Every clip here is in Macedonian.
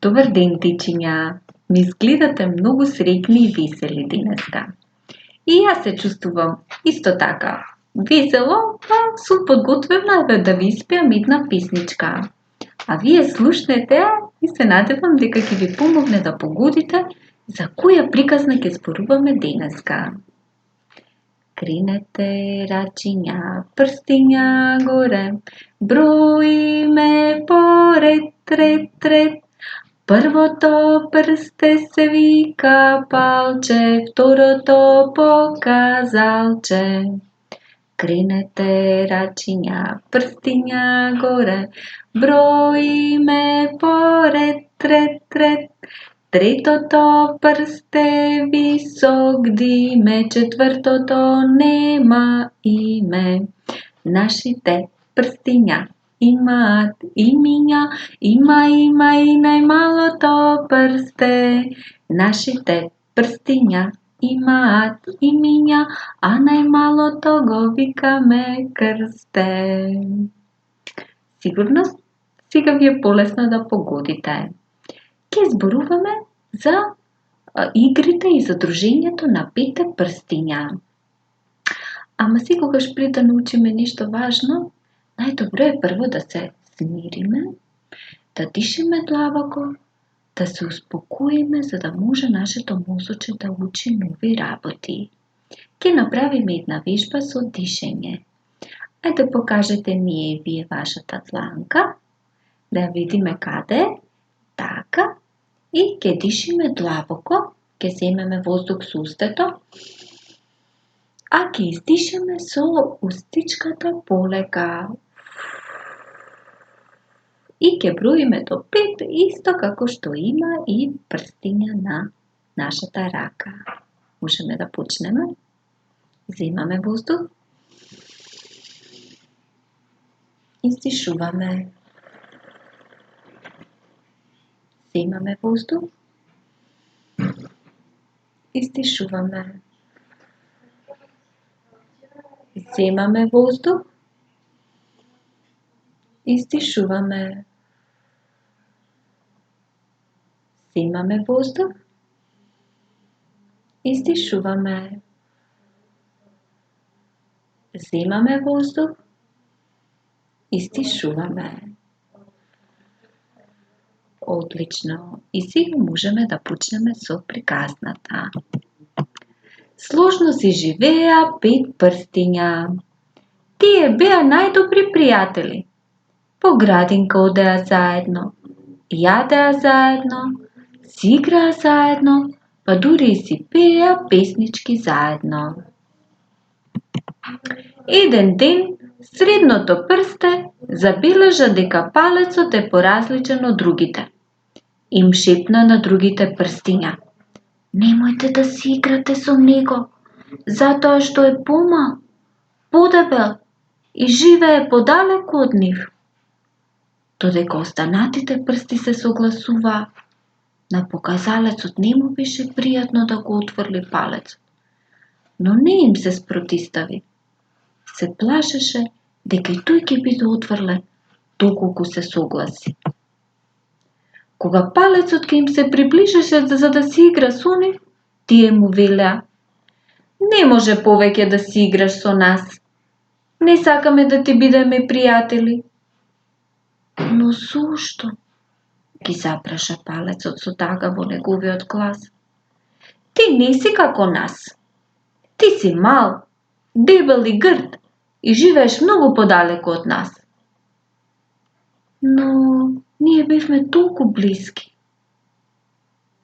Добър ден, тичиня! Ми изгледате много среćни и весели денеска. И аз се чувствувам исто така. Весело, па сум подготвена да ви испеам една песничка. А вие слушнете и се надевам дека ќе ви помогне да погодите за која приказна ќе зборуваме денеска. Кринете рачиња, прстиња горе, броиме поред, ред. Првото прсте се вика палче, второто показалче. Кринете рачиња, прстиња горе, броиме поред, ред. Третото прсте висок диме, четвртото нема име. Нашите прстиња имаат имиња, има и најмалото прсте. Нашите прстиња имаат имиња, а најмалото го викаме крсте. Сигурно сега ви е полесно да погодите. Ќе зборуваме за игрите и задружењето на 5 прстиња. Ама секогаш пред да научиме нешто важно, најдобро е прво да се смириме, да дишеме длабоко, да се успокоиме за да може нашето мозоче да учи нови работи. Ќе направиме една вежба со дишење. Ајде покажете ми и вие вашата дланка, да видиме каде е. Така. И ќе дишиме длабоко, ќе земеме воздух со устето, а ќе издишеме со устичката полека. И ќе броиме до 5, исто како што има и прстиња на нашата рака. Можеме да почнеме. Земаме воздух. Издишуваме. Земаме воздух. Издишуваме. Земаме воздух. Издишуваме. Земаме воздух. Издишуваме. Земаме воздух. Издишуваме. Одлично. И сега можеме да почнеме со приказната. Сложно си живеа 5 прстиња. Тие беа најдобри пријатели. По градинка одеа заедно, јадеа заедно, си играа заедно, па дури и си пееа песнички заедно. Еден ден средното прсте забележа дека палецот е поразличен од другите. Им шепна на другите прстиња: немојте да си играте со него, затоа што е помал, подебел и живее подалеку од нив. Додека останатите прсти се согласуваа, на показалецот не му беше пријатно да го отврли палецот, но не им се спротистави. Се плашеше дека и тој ќе биде отврлен, доколку се согласи. Кога палецот ќе им се приближеше за да си игра со нив, тие му велеа: не може повеќе да си играш со нас. Не сакаме да ти бидеме пријатели. Но зошто? Ги запраша палецот со тага во неговиот глас. Ти не си како нас. Ти си мал, дебел и грд и живееш многу подалеку од нас. Но ние бевме толку блиски.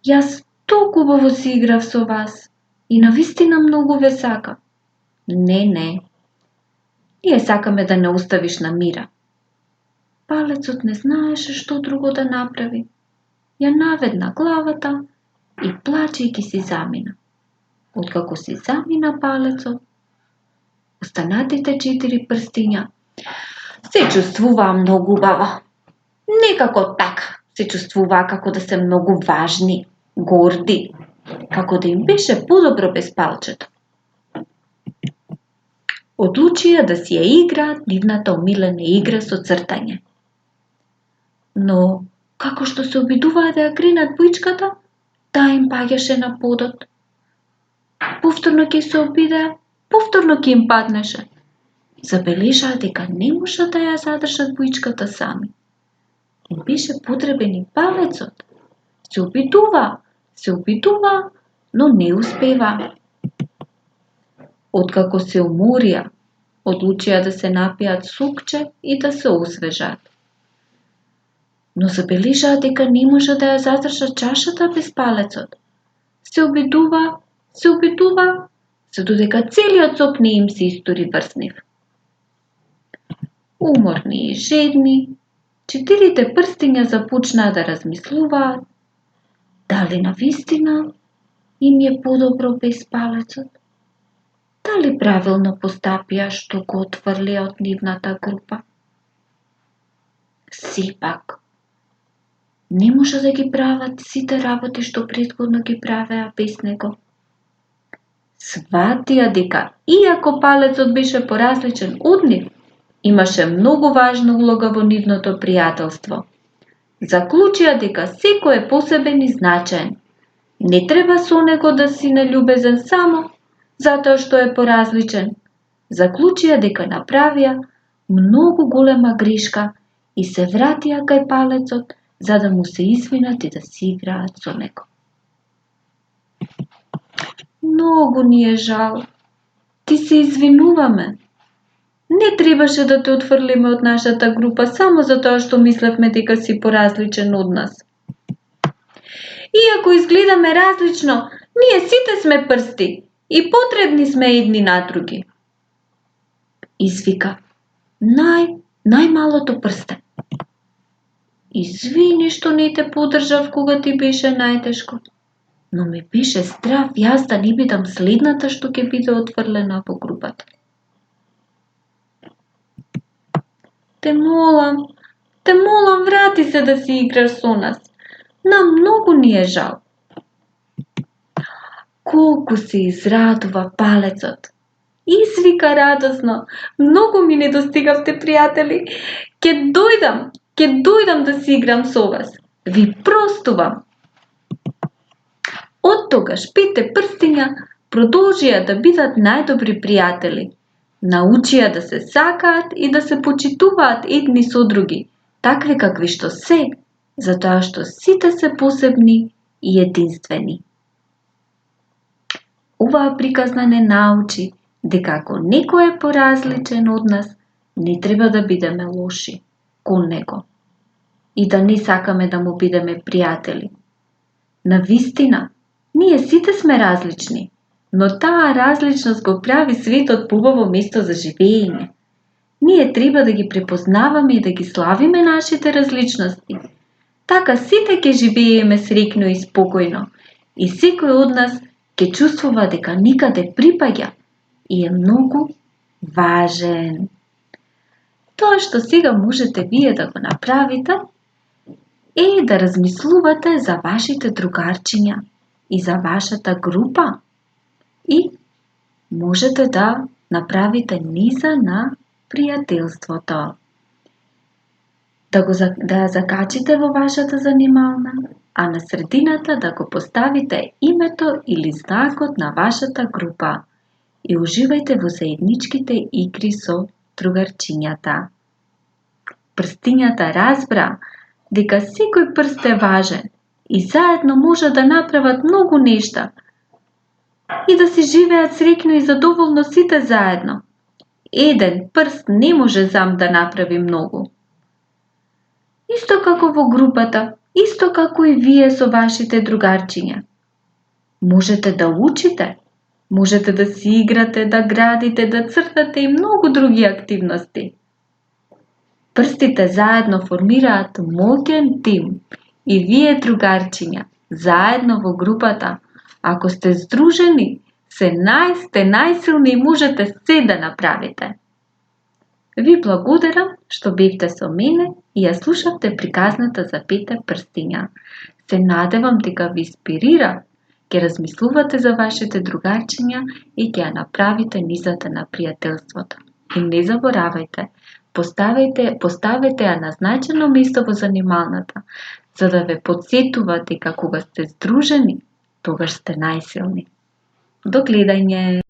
Јас толку убаво си играв со вас и навистина многу ве сакам. Не. Ние сакаме да не оставиш на мира. Палецот не знаеше што друго да направи. Ја наведна главата и плачејќи си замина. Откако си замина палецот, останатите 4 прстиња се чувствуваа многу убаво. Некако така се чувствуваа како да се многу важни, горди, како да им беше подобро без палчето. Одлучија да си ја играат нивната омилена игра со цртање. Но Како што се обидуваа да ја кренат буичката, таа им паѓаше на подот. Повторно ќе се обидеа, повторно ќе им паднеше. Забележаа дека не можат да ја задржат буичката сами. Им беше потребен и палецот. Се обидува, но не успева. Откако се уморија, одлучија да се напијат сокче и да се освежат. Но забележаа дека не може да ја задржат чашата без палецот. Се обидува, се додека целиот сок не им се истури врз нив. Уморни и жедни, 4 прстиња започнаа да размислуваат дали навистина им е подобро без палецот. Дали правилно постапија што го отфрлија од нивната група? Сепак, не може да ги прават сите работи што претходно ги правеа без него. Сватија дека, иако палецот беше поразличен од нив, имаше многу важна улога во нивното пријателство. Заклучија дека секој е посебен и значаен. Не треба со него да си наљубезен само затоа што е поразличен. Заклучија дека направија многу голема грешка и се вратија кај палецот за да му се извинат и да си играат со него. Многу ни е жал. Ти се извинуваме. Не требаше да те отфрлиме од нашата група само затоа што мислевме дека си поразличен од нас. Иако изгледаме различно, ние сите сме прсти и потребни сме едни на други. Извика најмалото прсте. Извини што не те поддржав кога ти беше најтешко, но ми беше страв јас да не бидам следната што ќе биде отфрлена во групата. Те молам, врати се да си играш со нас. Нам многу ни е жал. Колку се израдува палецот. Извика радосно. Многу ми недостигавте, пријатели. Ќе дојдам да си играм со вас. Ви простувам. Од тогаш 5 прстиња продолжија да бидат најдобри пријатели. Научија да се сакаат и да се почитуваат едни со други, такви какви што се, затоа што сите се посебни и единствени. Оваа приказна не научи дека ако некој е поразличен од нас, не треба да бидеме лоши кон него и да не сакаме да му бидеме пријатели. Навистина, ние сите сме различни, но таа различност го прави светот поубаво место за живеење. Ние треба да ги препознаваме и да ги славиме нашите различности. Така сите ќе живееме среќно и спокојно и секој од нас ќе чувствува дека никаде припаѓа и е многу важен. Тоа што сега можете вие да го направите е да размислувате за вашите другарчиња и за вашата група. И можете да направите низа на пријателството. Да ја закачите во вашата занимална, а на средината да го поставите името или знакот на вашата група и уживајте во заедничките игри со другарчињата. Прстињата разбра дека секој прст е важен и заедно може да направат многу нешта и да си живеат среќно и задоволно сите заедно. Еден прст не може сам да направи многу. Исто како во групата, исто како и вие со вашите другарчиња. Можете да учите, можете да си играте, да градите, да цртате и многу други активности. Прстите заедно формираат моќен тим и вие другарчиња, заедно во групата, ако сте здружени, сте најсилни и можете се да направите. Ви благодарам што бевте со мене и ја слушавте приказната за 5 прстиња. Се надевам дека ви инспирира, ќе размислувате за вашите другарчиња и ќе ја направите низата на пријателството. И не заборавајте, поставете ја на значено место во занималната, за да ве подсетува дека кога сте здружени, тогаш сте најсилни. До гледање!